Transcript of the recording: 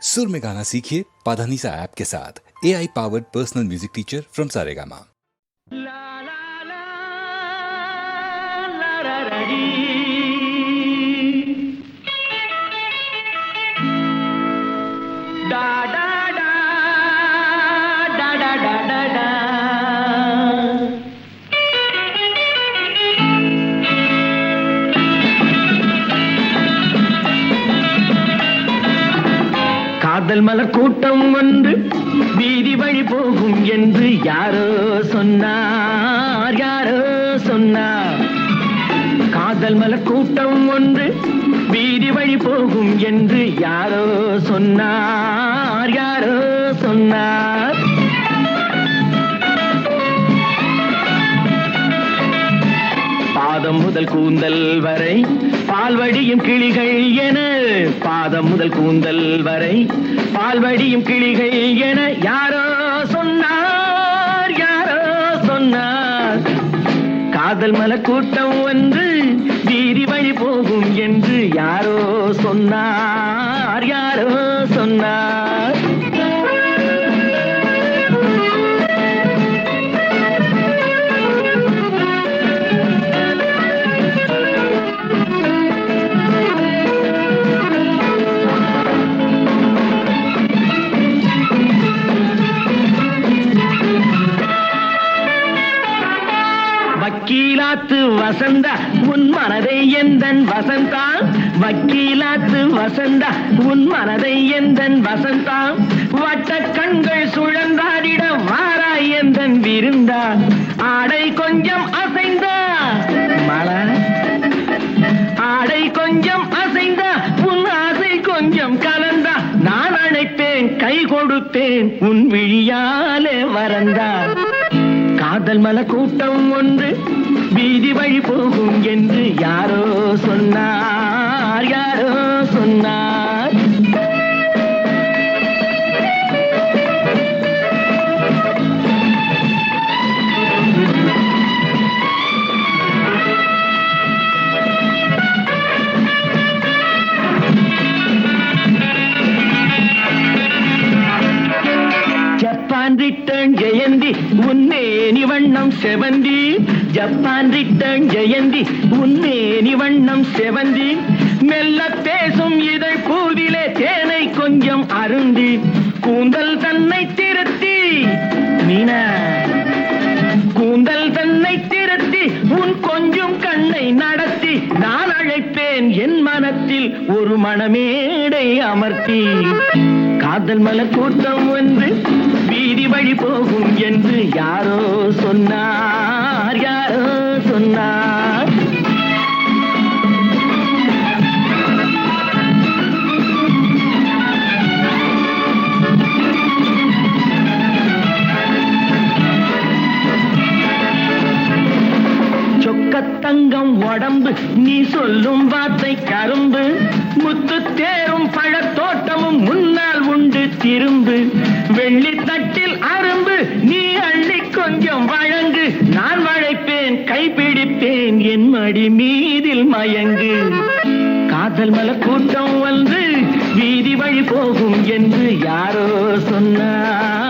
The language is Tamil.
सुर में गाना सीखिए पाधानीसा ऐप के साथ। AI powered personal music teacher from Saregama. காதல் மலர் கூட்டம் ஒன்று வீதி வழி போகும் என்று யாரோ சொன்னார், யாரோ சொன்னார். காதல் மலர் கூட்டம் ஒன்று வீதி வழி போகும் என்று யாரோ சொன்னார், யாரோ சொன்னார். பாதம் முதல் கூந்தல் வரை பால்வடியும் கிளிகள் என, பாதம் முதல் கூந்தல் வரை பால்வடியும் கிளிகள் என யாரோ சொன்னார், யாரோ சொன்னார். காதல் மலர் கூட்டம் ஒன்று வீதி வழி போகும் என்று யாரோ சொன்னார், யாரோ சொன்னார். வக்கீலாத்து வசந்தா உன் மனதை எந்தன் வசந்தா, வக்கீலாத்து வசந்தா உன் மனதை எந்தன் வசந்தா. வட்ட கண்கள் சுழந்தாடிட வாராய் எந்தன் விருந்தா. ஆடை கொஞ்சம் அசைந்தா மலா, ஆடை கொஞ்சம் அசைந்தா உன் ஆசை கொஞ்சம் கலந்தா. நான் அழைத்தேன் கை கொடுத்தேன் உன் விழியாலே வரந்தா. காதல் மலர் கூட்டம் ஒன்று வீதி வழி போகும் என்று யாரோ சொன்னார், யாரோ சொன்னார். ஜப்பான் ரிட்டர்ன் ஜெயந்தி உன்னேனி வண்ணம் செவந்தி, ஜப்பான் ரிட்டர்ன் ஜெயந்தி உன்னேனி வண்ணம் செவந்தி. மெல்ல பேசும் இதழ் பூவிலே தேனை கொஞ்சம் அருந்தி, கூந்தல் தன்னை திருத்தி மீனா, கூந்தல் தன்னை திருத்தி உன் கொஞ்சம் கண்ணை நடத்தி. நான் அழைப்பேன் என் மனத்தில் ஒரு மணமேடை அமர்த்தி. காதல் மலர் கூட்டம் ஒன்று வீதி வழி போகும் என்று யாரோ சொன்னார், யாரோ சொன்னார். சொக்கத்தங்கம் உடம்பு நீ சொல்லும் வார்த்தை கரும்பு, முத்து தேரும் பழத்தோட்டமும் முன்னால் உண்டு திரும்பு. வெள்ளி தட்டில் அரும்பு நீ அள்ளி கொஞ்சம் வழங்கு. நான் வளைப்பேன் கைப்பிடிப்பேன் என் மடி மீதில் மயங்கு. காதல் மலர் கூட்டம் வந்து வீதி வழி போகும் என்று யாரோ சொன்னார்.